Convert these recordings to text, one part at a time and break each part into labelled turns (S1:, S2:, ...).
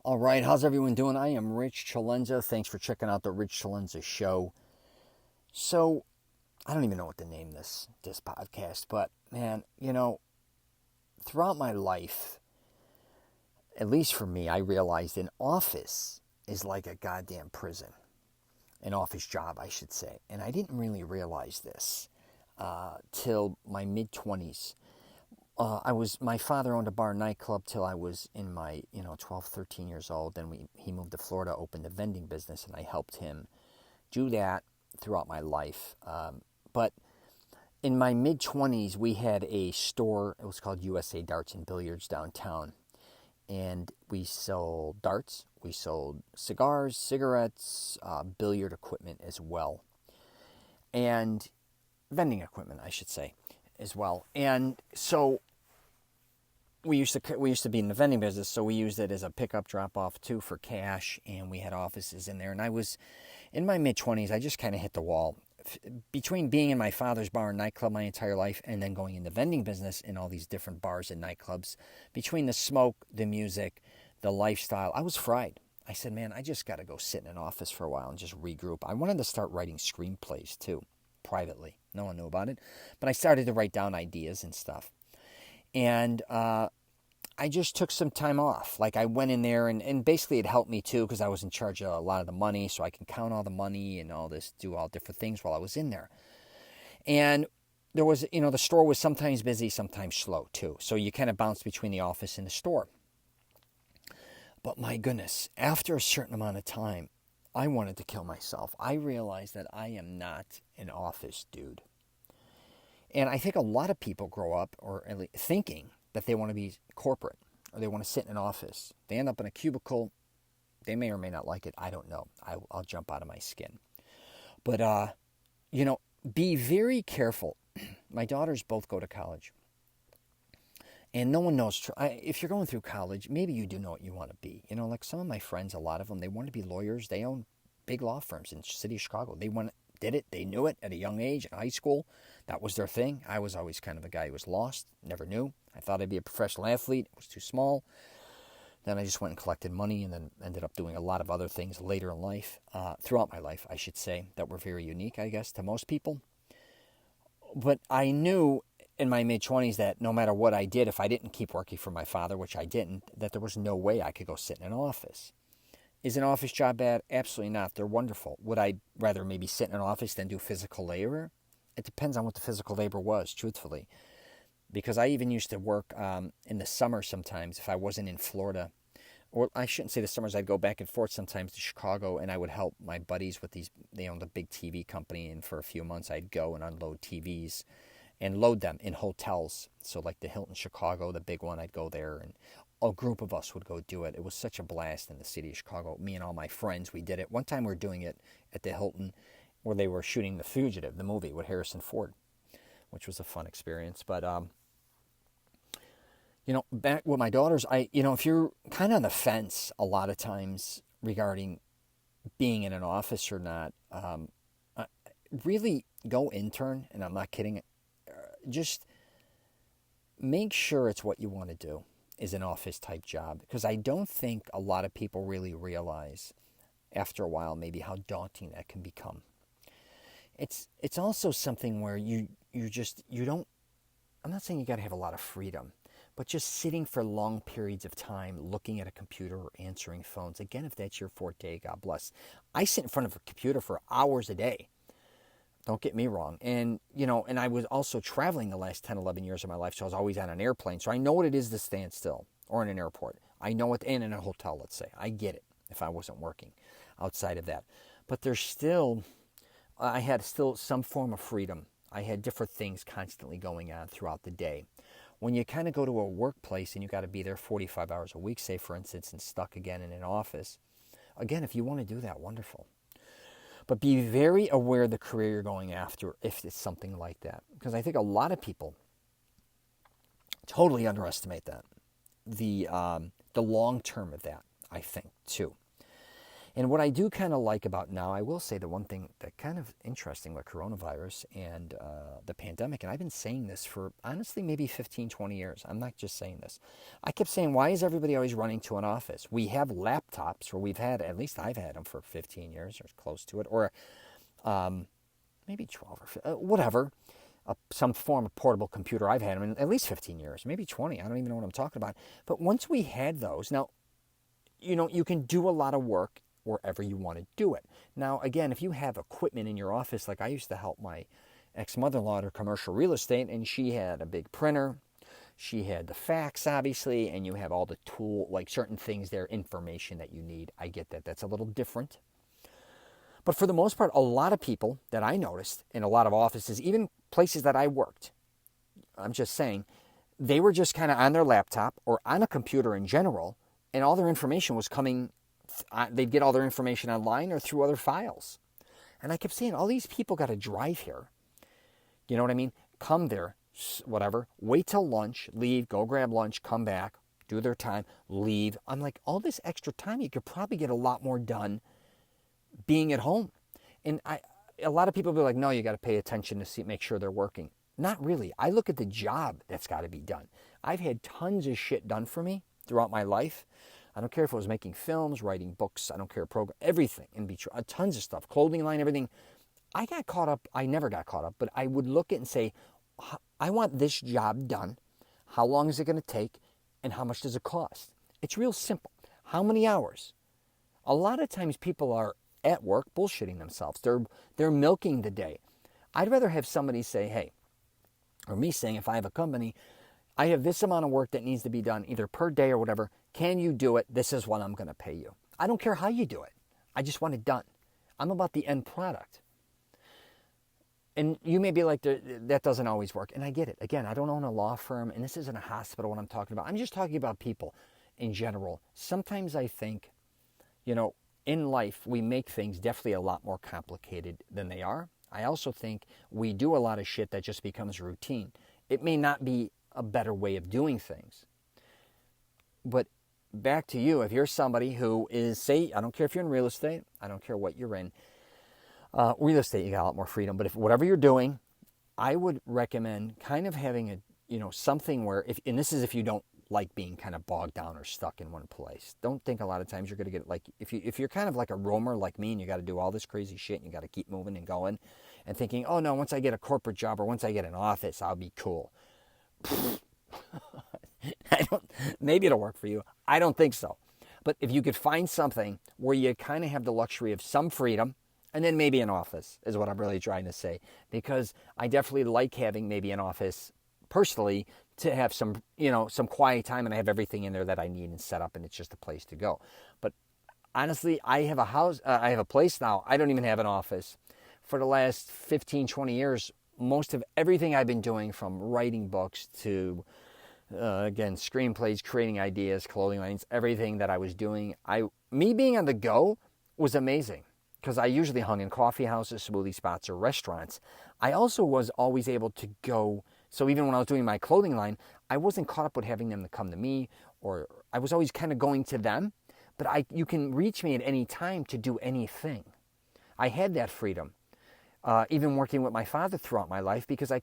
S1: All right, how's everyone doing? I am Rich CELENZA. Thanks for checking out the Rich CELENZA show. So, I don't even know what to name this podcast, but man, throughout my life, at least for me, I realized an office is like a goddamn prison. An office job, I should say. And I didn't really realize this till my mid 20s. My father owned a bar and nightclub till I was in my 12, 13 years old. Then he moved to Florida, opened a vending business, and I helped him do that throughout my life. But in my mid 20s, we had a store. It was called USA Darts and Billiards downtown, and we sold darts, we sold cigars, cigarettes, billiard equipment as well, and vending equipment, I should say, as well. And so we used to be in the vending business, so we used it as a pickup drop off too for cash, and we had offices in there. And I was in my mid 20s. I just kind of hit the wall between being in my father's bar and nightclub my entire life, and then going in the vending business in all these different bars and nightclubs. Between the smoke, the music, the lifestyle, I was fried. I said, man, I just got to go sit in an office for a while and just regroup. I wanted to start writing screenplays too, privately. No one knew about it, but I started to write down ideas and stuff. And I just took some time off. Like I went in there and basically it helped me too because I was in charge of a lot of the money, so I can count all the money and all this, do all different things while I was in there. And there was, the store was sometimes busy, sometimes slow too. So you kind of bounced between the office and the store. But my goodness, after a certain amount of time, I wanted to kill myself. I realized that I am not an office dude. And I think a lot of people grow up or at least thinking that they want to be corporate or they want to sit in an office. They end up in a cubicle. They may or may not like it. I don't know. I'll jump out of my skin. But, be very careful. My daughters both go to college. And no one knows. If you're going through college, maybe you do know what you want to be. Like some of my friends, a lot of them, they want to be lawyers. They own big law firms in the city of Chicago. Did it. They knew it at a young age in high school. That was their thing. I was always kind of a guy who was lost, never knew. I thought I'd be a professional athlete. It was too small. Then I just went and collected money and then ended up doing a lot of other things later in life, throughout my life, I should say, that were very unique, I guess, to most people. But I knew in my mid-20s that no matter what I did, if I didn't keep working for my father, which I didn't, that there was no way I could go sit in an office. Is an office job bad? Absolutely not. They're wonderful. Would I rather maybe sit in an office than do physical labor? It depends on what the physical labor was, truthfully. Because I even used to work in the summer sometimes if I wasn't in Florida. Or I shouldn't say the summers. I'd go back and forth sometimes to Chicago, and I would help my buddies with these. They owned a big TV company, and for a few months I'd go and unload TVs and load them in hotels. So like the Hilton Chicago, the big one, I'd go there, and a group of us would go do it. It was such a blast in the city of Chicago. Me and all my friends, we did it. One time we were doing it at the Hilton where they were shooting The Fugitive, the movie with Harrison Ford, which was a fun experience. But, back with my daughters, if you're kind of on the fence a lot of times regarding being in an office or not, really go intern, and I'm not kidding. Just make sure it's what you want to do, is an office type job, because I don't think a lot of people really realize after a while maybe how daunting that can become. It's also something where you don't, I'm not saying you got to have a lot of freedom, but just sitting for long periods of time looking at a computer or answering phones. Again, if that's your forte, God bless. I sit in front of a computer for hours a day. Don't get me wrong. And, and I was also traveling the last 10, 11 years of my life, so I was always on an airplane. So I know what it is to stand still, or in an airport. I know it, and in a hotel, let's say. I get it if I wasn't working outside of that. But I had still some form of freedom. I had different things constantly going on throughout the day. When you kind of go to a workplace and you got to be there 45 hours a week, say, for instance, and stuck again in an office, again, if you want to do that, wonderful. But be very aware of the career you're going after if it's something like that. Because I think a lot of people totally underestimate that. The long term of that, I think, too. And what I do kind of like about now, I will say the one thing that kind of interesting with coronavirus and the pandemic, and I've been saying this for honestly maybe 15, 20 years. I'm not just saying this. I kept saying, why is everybody always running to an office? We have laptops, or we've had, at least I've had them for 15 years or close to it, or maybe 12 or whatever. Some form of portable computer. I've had them in at least 15 years, maybe 20. I don't even know what I'm talking about. But once we had those, now, you can do a lot of work wherever you want to do it. Now, again, if you have equipment in your office, like I used to help my ex-mother-in-law at her commercial real estate, and she had a big printer, she had the fax, obviously, and you have all the tool, like certain things there, information that you need. I get that. That's a little different. But for the most part, a lot of people that I noticed in a lot of offices, even places that I worked, I'm just saying, they were just kind of on their laptop or on a computer in general, and all their information was coming, they'd get all their information online or through other files. And I kept saying, all these people got to drive here. You know what I mean? Come there, whatever, wait till lunch, leave, go grab lunch, come back, do their time, leave. I'm like, all this extra time, you could probably get a lot more done being at home. And a lot of people be like, no, you got to pay attention to see, make sure they're working. Not really. I look at the job that's got to be done. I've had tons of shit done for me throughout my life. I don't care if it was making films, writing books, I don't care, program, everything in between, tons of stuff, clothing line, everything. I never got caught up, but I would look at it and say, I want this job done. How long is it going to take? And how much does it cost? It's real simple. How many hours? A lot of times people are at work bullshitting themselves. They're milking the day. I'd rather have somebody say, hey, or me saying, if I have a company, I have this amount of work that needs to be done either per day or whatever. Can you do it? This is what I'm going to pay you. I don't care how you do it. I just want it done. I'm about the end product. And you may be like, that doesn't always work. And I get it. Again, I don't own a law firm, and this isn't a hospital what I'm talking about. I'm just talking about people in general. Sometimes I think, in life, we make things definitely a lot more complicated than they are. I also think we do a lot of shit that just becomes routine. It may not be a better way of doing things. But back to you, if you're somebody who is, say, I don't care if you're in real estate, I don't care what you're in. Real estate, you got a lot more freedom. But if whatever you're doing, I would recommend kind of having something where, and this is if you don't like being kind of bogged down or stuck in one place. Don't think a lot of times you're going to get, like, if you're kind of like a roamer like me and you got to do all this crazy shit and you got to keep moving and going and thinking, oh no, once I get a corporate job or once I get an office, I'll be cool. Maybe it'll work for you. I don't think so. But if you could find something where you kind of have the luxury of some freedom, and then maybe an office is what I'm really trying to say. Because I definitely like having maybe an office personally to have some quiet time, and I have everything in there that I need and set up, and it's just a place to go. But honestly, I have a place now. I don't even have an office. For the last 15, 20 years, most of everything I've been doing, from writing books to, again, screenplays, creating ideas, clothing lines, everything that I was doing, me being on the go was amazing. Because I usually hung in coffee houses, smoothie spots, or restaurants. I also was always able to go, so even when I was doing my clothing line, I wasn't caught up with having them to come to me, or I was always kind of going to them. But you can reach me at any time to do anything. I had that freedom. Even working with my father throughout my life, because I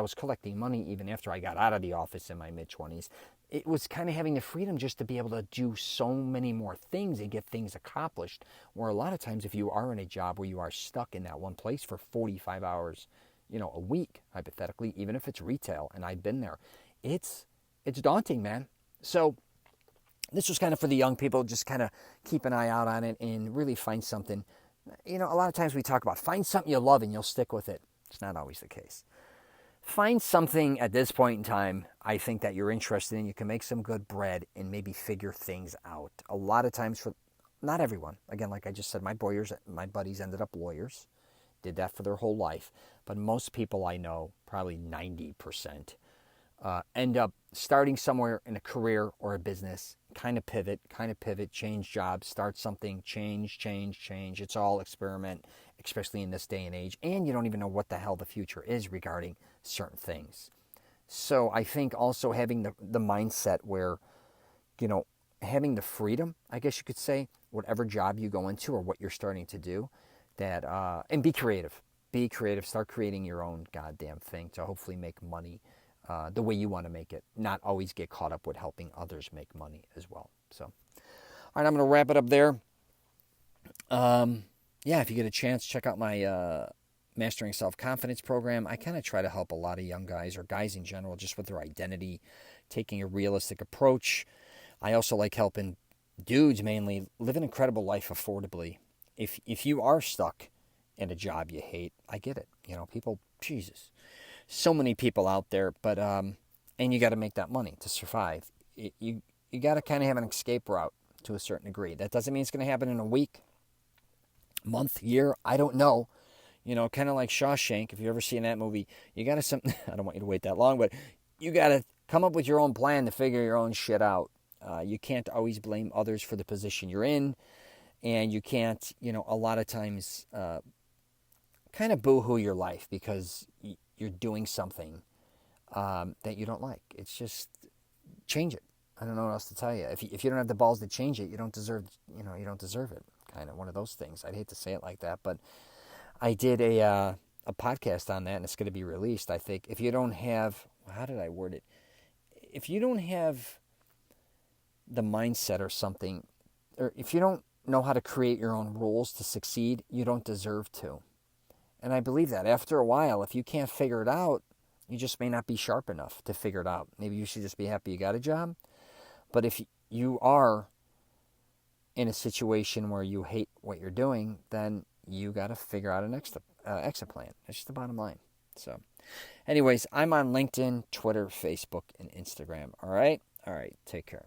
S1: was collecting money even after I got out of the office in my mid-20s. It was kind of having the freedom just to be able to do so many more things and get things accomplished. Where a lot of times, if you are in a job where you are stuck in that one place for 45 hours, a week, hypothetically, even if it's retail, and I've been there, it's daunting, man. So this was kind of for the young people, just kind of keep an eye out on it and really find something. A lot of times we talk about find something you love and you'll stick with it. It's not always the case. Find something at this point in time, I think, that you're interested in. You can make some good bread and maybe figure things out. A lot of times, for not everyone, again, like I just said, my buddies ended up lawyers, did that for their whole life. But most people I know, probably 90%, end up starting somewhere in a career or a business, kind of pivot, change jobs, start something, change. It's all experiment, especially in this day and age. And you don't even know what the hell the future is regarding certain things. So I think also having the mindset where, having the freedom, I guess you could say, whatever job you go into or what you're starting to do, that and be creative. Be creative. Start creating your own goddamn thing to hopefully make money the way you want to make it. Not always get caught up with helping others make money as well. So, all right, I'm going to wrap it up there. Yeah, if you get a chance, check out my Mastering Self-Confidence program. I kind of try to help a lot of young guys or guys in general just with their identity, taking a realistic approach. I also like helping dudes mainly live an incredible life affordably. If you are stuck in a job you hate, I get it. You know, people, Jesus, so many people out there, but and you got to make that money to survive. You got to kind of have an escape route to a certain degree. That doesn't mean it's going to happen in a week, month, year. I don't know. You know, kind of like Shawshank. If you ever seen that movie, you got to I don't want you to wait that long, but you got to come up with your own plan to figure your own shit out. You can't always blame others for the position you're in, and you can't, you know, a lot of times kind of boo-hoo your life because you're doing something that you don't like. It's just change it. I don't know what else to tell you. If you don't have the balls to change it, you don't deserve it. Kind of one of those things. I'd hate to say it like that, but I did a podcast on that, and it's going to be released. I think if you don't have, how did I word it? If you don't have the mindset or something, or if you don't know how to create your own rules to succeed, you don't deserve to. And I believe that after a while, if you can't figure it out, you just may not be sharp enough to figure it out. Maybe you should just be happy you got a job. But if you are in a situation where you hate what you're doing, then you got to figure out an exit plan. That's just the bottom line. So, anyways, I'm on LinkedIn, Twitter, Facebook, and Instagram. All right? All right. Take care.